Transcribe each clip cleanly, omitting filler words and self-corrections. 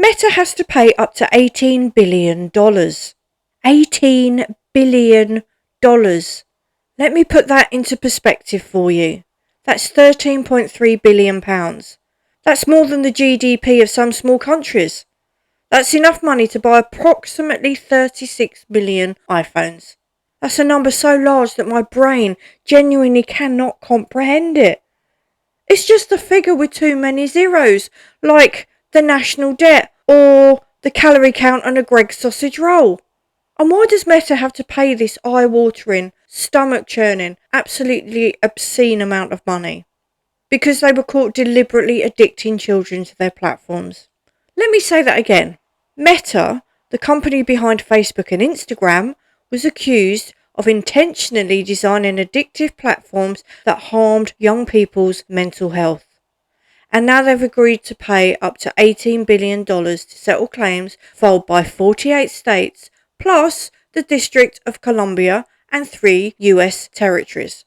Meta has to pay up to $18 billion. $18 billion. Let me put that into perspective for you. That's £13.3 billion. That's more than the GDP of some small countries. That's enough money to buy approximately 36 million iPhones. That's a number so large that my brain genuinely cannot comprehend it. It's just a figure with too many zeros, like the national debt or the calorie count on a Greggs sausage roll. And why does Meta have to pay this eye-watering, stomach-churning, absolutely obscene amount of money? Because they were caught deliberately addicting children to their platforms. Let me say that again. Meta, the company behind Facebook and Instagram, was accused of intentionally designing addictive platforms that harmed young people's mental health. And now they've agreed to pay up to $18 billion to settle claims filed by 48 states, plus the District of Columbia and 3 US territories.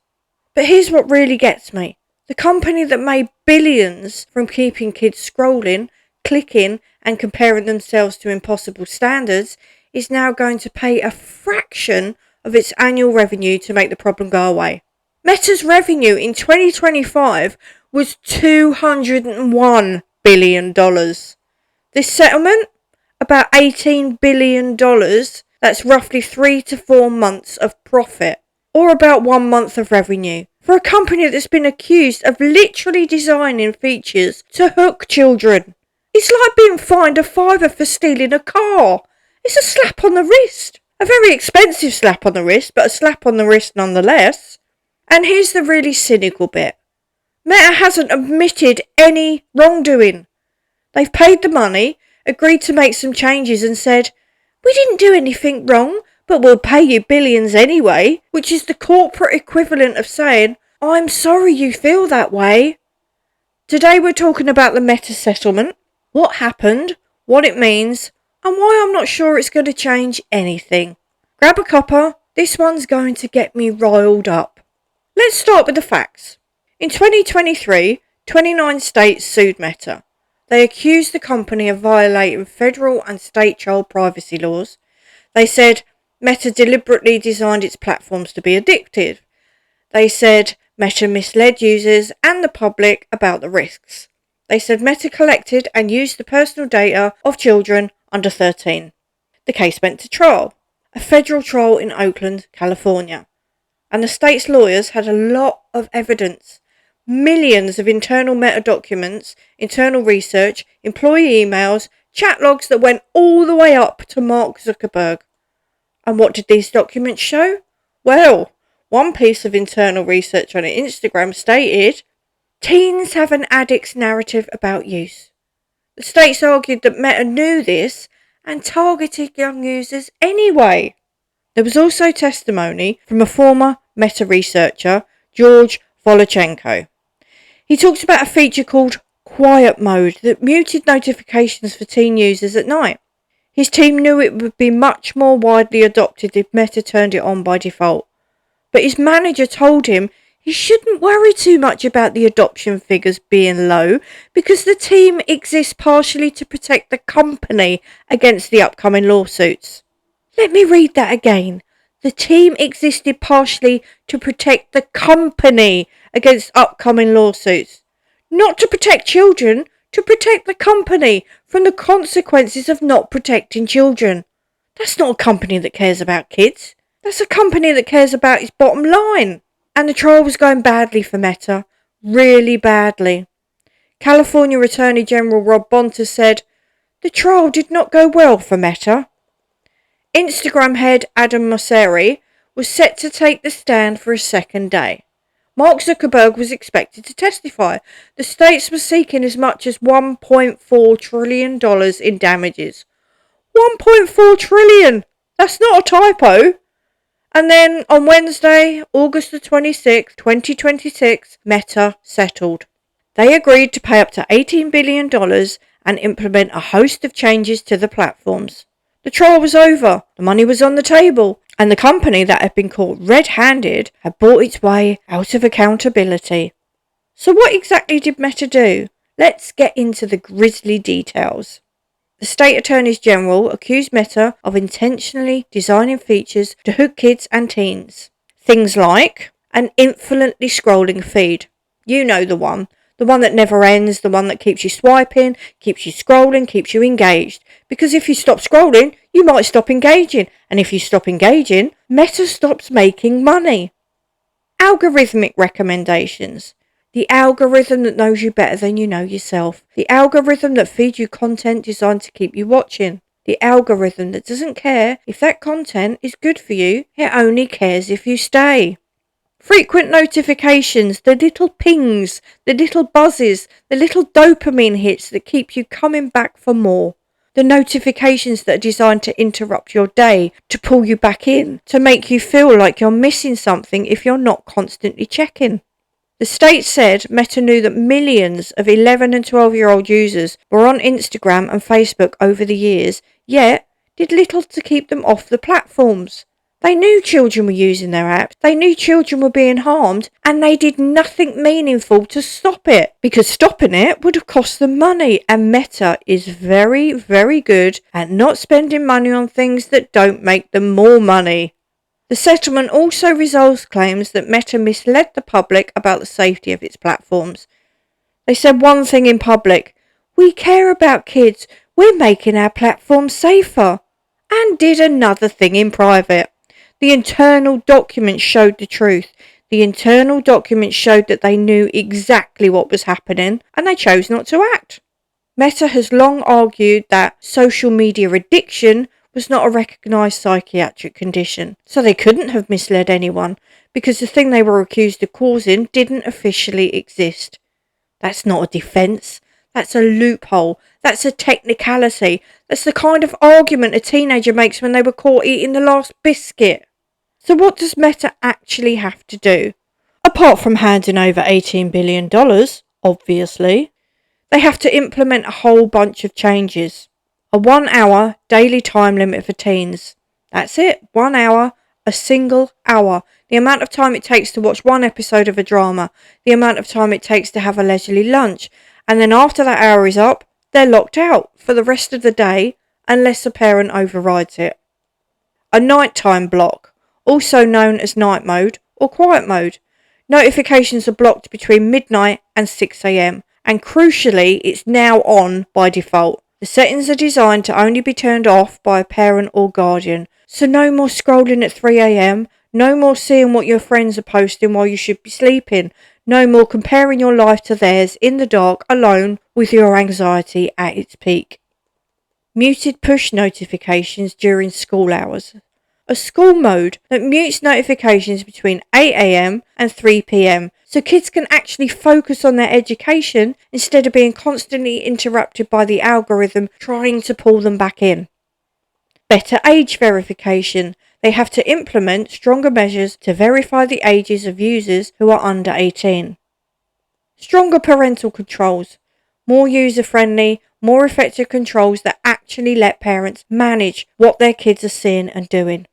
But here's what really gets me. The company that made billions from keeping kids scrolling, clicking and comparing themselves to impossible standards is now going to pay a fraction of its annual revenue to make the problem go away. Meta's revenue in 2025 was $201 billion. This settlement? About $18 billion. That's roughly 3 to 4 months of profit, or about 1 month of revenue, for a company that's been accused of literally designing features to hook children. It's like being fined a fiver for stealing a car. It's a slap on the wrist. A very expensive slap on the wrist, but a slap on the wrist nonetheless. And here's the really cynical bit. Meta hasn't admitted any wrongdoing. They've paid the money, agreed to make some changes and said, "We didn't do anything wrong, but we'll pay you billions anyway," which is the corporate equivalent of saying, "I'm sorry you feel that way." Today we're talking about the Meta settlement, what happened, what it means, and why I'm not sure it's going to change anything. Grab a cuppa, this one's going to get me riled up. Let's start with the facts. In 2023, 29 states sued Meta. They accused the company of violating federal and state child privacy laws. They said Meta deliberately designed its platforms to be addictive. They said Meta misled users and the public about the risks. They said Meta collected and used the personal data of children under 13. The case went to trial, a federal trial in Oakland, California. And the state's lawyers had a lot of evidence. Millions of internal Meta documents, internal research, employee emails, chat logs that went all the way up to Mark Zuckerberg. And what did these documents show? Well, one piece of internal research on Instagram stated, teens have an addict's narrative about use. The states argued that Meta knew this and targeted young users anyway. There was also testimony from a former Meta researcher, George Volochenko. He talks about a feature called Quiet Mode that muted notifications for teen users at night. His team knew it would be much more widely adopted if Meta turned it on by default. But his manager told him he shouldn't worry too much about the adoption figures being low because the team exists partially to protect the company against the upcoming lawsuits. Let me read that again. The team existed partially to protect the company against upcoming lawsuits. Not to protect children, to protect the company from the consequences of not protecting children. That's not a company that cares about kids. That's a company that cares about its bottom line. And the trial was going badly for Meta. Really badly. California Attorney General Rob Bonta said, the trial did not go well for Meta. Instagram head Adam Mosseri was set to take the stand for a second day. Mark Zuckerberg was expected to testify. The states were seeking as much as $1.4 trillion in damages. $1.4 trillion! That's not a typo. And then on Wednesday, August the 26th, 2026, Meta settled. They agreed to pay up to $18 billion and implement a host of changes to the platforms. The trial was over, the money was on the table, and the company that had been caught red-handed had bought its way out of accountability. So what exactly did Meta do? Let's get into the grisly details. The state attorneys general accused Meta of intentionally designing features to hook kids and teens. Things like an infinitely scrolling feed. You know the one. The one that never ends, the one that keeps you swiping, keeps you scrolling, keeps you engaged. Because if you stop scrolling, you might stop engaging. And if you stop engaging, Meta stops making money. Algorithmic recommendations. The algorithm that knows you better than you know yourself. The algorithm that feeds you content designed to keep you watching. The algorithm that doesn't care if that content is good for you, it only cares if you stay. Frequent notifications, the little pings, the little buzzes, the little dopamine hits that keep you coming back for more. The notifications that are designed to interrupt your day, to pull you back in, to make you feel like you're missing something if you're not constantly checking. The state said Meta knew that millions of 11 and 12-year-old users were on Instagram and Facebook over the years, yet did little to keep them off the platforms. They knew children were using their apps, they knew children were being harmed, and they did nothing meaningful to stop it, because stopping it would have cost them money, and Meta is very, very good at not spending money on things that don't make them more money. The settlement also resolves claims that Meta misled the public about the safety of its platforms. They said one thing in public, "We care about kids, we're making our platform safer," and did another thing in private. The internal documents showed the truth. The internal documents showed that they knew exactly what was happening, and they chose not to act. Meta has long argued that social media addiction was not a recognised psychiatric condition, so they couldn't have misled anyone, because the thing they were accused of causing didn't officially exist. That's not a defence. That's a loophole. That's a technicality. That's the kind of argument a teenager makes when they were caught eating the last biscuit. So what does Meta actually have to do? Apart from handing over $18 billion, obviously, they have to implement a whole bunch of changes. A 1 hour daily time limit for teens. That's it, 1 hour, a single hour. The amount of time it takes to watch one episode of a drama, the amount of time it takes to have a leisurely lunch, and then after that hour is up, they're locked out for the rest of the day unless a parent overrides it. A nighttime block, also known as night mode or quiet mode. Notifications are blocked between midnight and 6 a.m. and crucially, it's now on by default. The settings are designed to only be turned off by a parent or guardian. So no more scrolling at 3 a.m, no more seeing what your friends are posting while you should be sleeping, no more comparing your life to theirs in the dark alone with your anxiety at its peak. Muted push notifications during school hours. A school mode that mutes notifications between 8 a.m. and 3 p.m. so kids can actually focus on their education instead of being constantly interrupted by the algorithm trying to pull them back in. Better age verification. They have to implement stronger measures to verify the ages of users who are under 18. Stronger parental controls. More user-friendly, more effective controls that actually let parents manage what their kids are seeing and doing.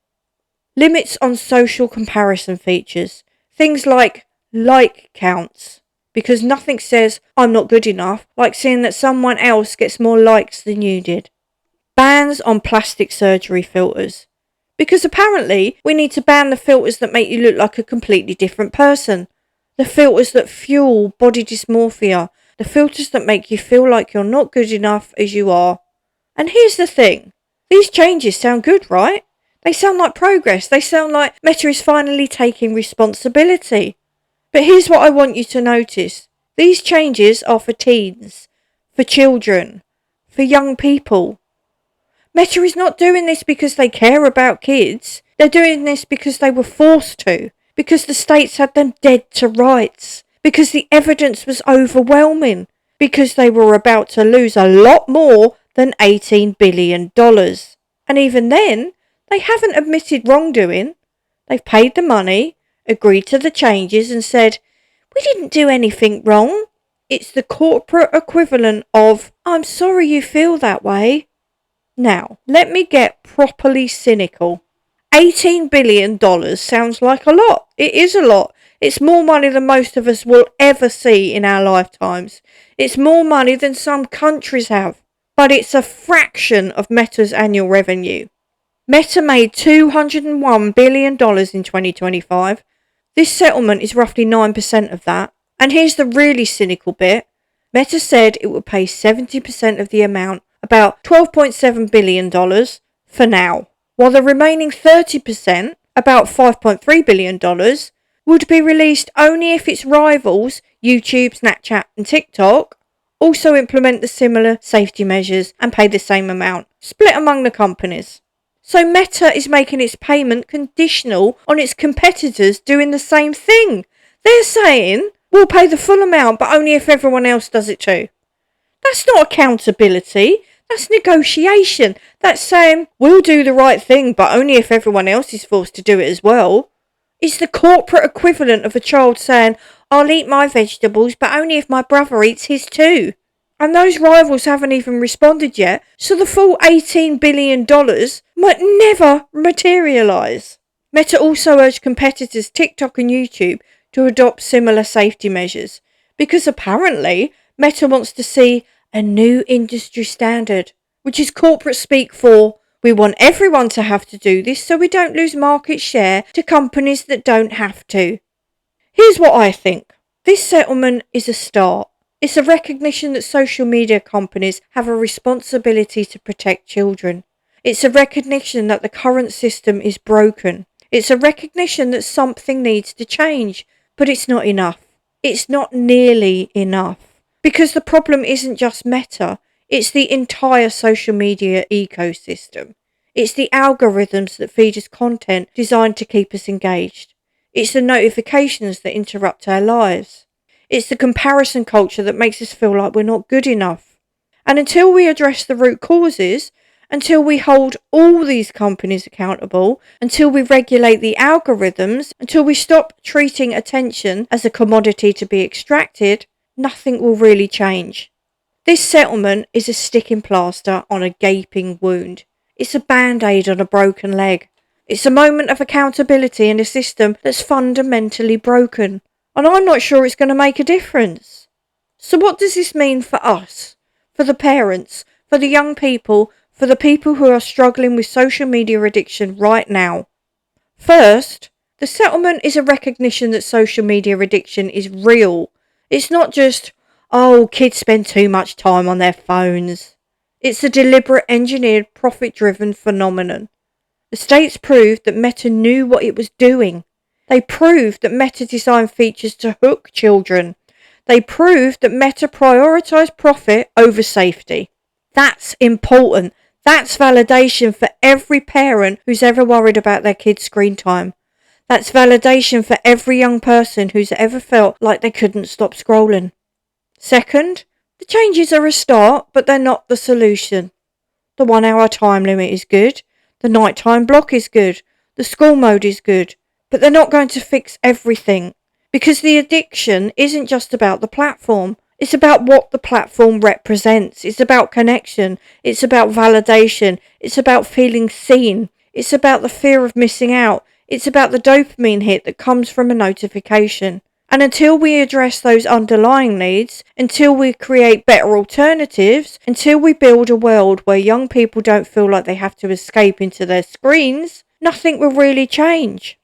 Limits on social comparison features. Things like counts. Because nothing says, "I'm not good enough," like seeing that someone else gets more likes than you did. Bans on plastic surgery filters. Because apparently we need to ban the filters that make you look like a completely different person. The filters that fuel body dysmorphia. The filters that make you feel like you're not good enough as you are. And here's the thing. These changes sound good, right? They sound like progress. They sound like Meta is finally taking responsibility. But here's what I want you to notice. These changes are for teens, for children, for young people. Meta is not doing this because they care about kids. They're doing this because they were forced to. Because the states had them dead to rights. Because the evidence was overwhelming. Because they were about to lose a lot more than $18 billion. And even then, they haven't admitted wrongdoing. They've paid the money, agreed to the changes and said, "We didn't do anything wrong." It's the corporate equivalent of, "I'm sorry you feel that way." Now, let me get properly cynical. $18 billion sounds like a lot. It is a lot. It's more money than most of us will ever see in our lifetimes. It's more money than some countries have. but it's a fraction of Meta's annual revenue. Meta made $201 billion in 2025. This settlement is roughly 9% of that. And here's the really cynical bit. Meta said it would pay 70% of the amount, about $12.7 billion, for now, while the remaining 30%, about $5.3 billion, would be released only if its rivals, YouTube, Snapchat and TikTok, also implement the similar safety measures and pay the same amount, split among the companies. So Meta is making its payment conditional on its competitors doing the same thing. They're saying, we'll pay the full amount, but only if everyone else does it too. That's not accountability. That's negotiation. That's saying, we'll do the right thing, but only if everyone else is forced to do it as well. It's the corporate equivalent of a child saying, I'll eat my vegetables, but only if my brother eats his too. And those rivals haven't even responded yet, so the full $18 billion might never materialise. Meta also urged competitors TikTok and YouTube to adopt similar safety measures, because apparently Meta wants to see a new industry standard, which is corporate speak for, we want everyone to have to do this so we don't lose market share to companies that don't have to. Here's what I think. This settlement is a start. It's a recognition that social media companies have a responsibility to protect children. It's a recognition that the current system is broken. It's a recognition that something needs to change, but it's not enough. It's not nearly enough. Because the problem isn't just Meta, it's the entire social media ecosystem. It's the algorithms that feed us content designed to keep us engaged. It's the notifications that interrupt our lives. It's the comparison culture that makes us feel like we're not good enough. And until we address the root causes, until we hold all these companies accountable, until we regulate the algorithms, until we stop treating attention as a commodity to be extracted, nothing will really change. This settlement is a sticking plaster on a gaping wound. It's a band-aid on a broken leg. It's a moment of accountability in a system that's fundamentally broken. And I'm not sure it's going to make a difference. So what does this mean for us? For the parents? For the young people? For the people who are struggling with social media addiction right now? First, the settlement is a recognition that social media addiction is real. It's not just, oh, kids spend too much time on their phones. It's a deliberate, engineered, profit-driven phenomenon. The states proved that Meta knew what it was doing. They proved that Meta designed features to hook children. They proved that Meta prioritized profit over safety. That's important. That's validation for every parent who's ever worried about their kids' screen time. That's validation for every young person who's ever felt like they couldn't stop scrolling. Second, the changes are a start, but they're not the solution. The 1 hour time limit is good. The nighttime block is good. The school mode is good. But they're not going to fix everything, because the addiction isn't just about the platform. It's about what the platform represents. It's about connection. It's about validation. It's about feeling seen. It's about the fear of missing out. It's about the dopamine hit that comes from a notification. And until we address those underlying needs, until we create better alternatives, until we build a world where young people don't feel like they have to escape into their screens, nothing will really change.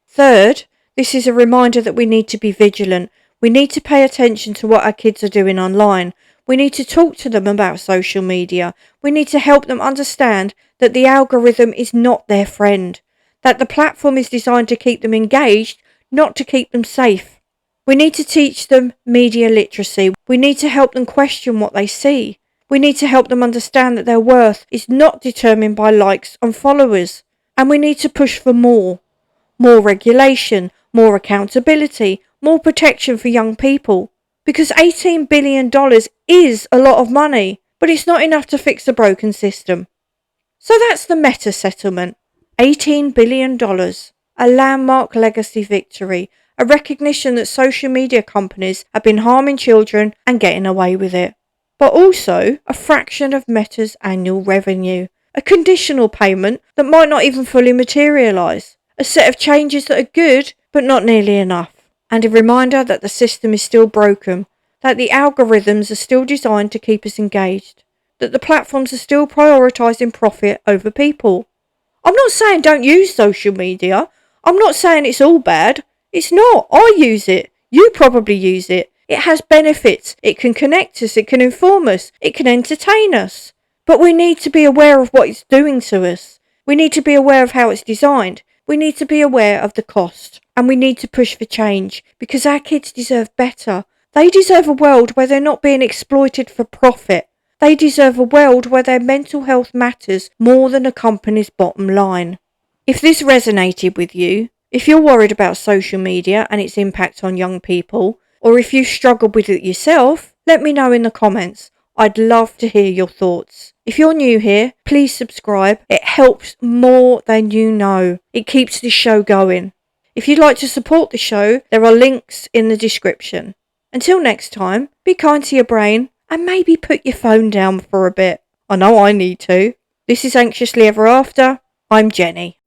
Third, this is a reminder that we need to be vigilant. We need to pay attention to what our kids are doing online. We need to talk to them about social media. We need to help them understand that the algorithm is not their friend, that the platform is designed to keep them engaged, not to keep them safe. We need to teach them media literacy. We need to help them question what they see. We need to help them understand that their worth is not determined by likes and followers. And we need to push for more regulation, more accountability, more protection for young people. Because $18 billion is a lot of money, but it's not enough to fix a broken system. So that's the Meta settlement. $18 billion. A landmark legacy victory. A recognition that social media companies have been harming children and getting away with it. But also a fraction of Meta's annual revenue. A conditional payment that might not even fully materialise. A set of changes that are good, but not nearly enough. And a reminder that the system is still broken, that the algorithms are still designed to keep us engaged, that the platforms are still prioritising profit over people. I'm not saying don't use social media. I'm not saying it's all bad. It's not. I use it. You probably use it. It has benefits. It can connect us. It can inform us. It can entertain us. But we need to be aware of what it's doing to us. We need to be aware of how it's designed. We need to be aware of the cost. And we need to push for change because our kids deserve better. They deserve a world where they're not being exploited for profit. They deserve a world where their mental health matters more than a company's bottom line. If this resonated with you, if you're worried about social media and its impact on young people, or if you struggled with it yourself, let me know in the comments. I'd love to hear your thoughts. If you're new here, please subscribe. It helps more than you know. It keeps this show going. If you'd like to support the show, there are links in the description. Until next time, be kind to your brain and maybe put your phone down for a bit. I know I need to. This is Anxiously Ever After. I'm Jenny.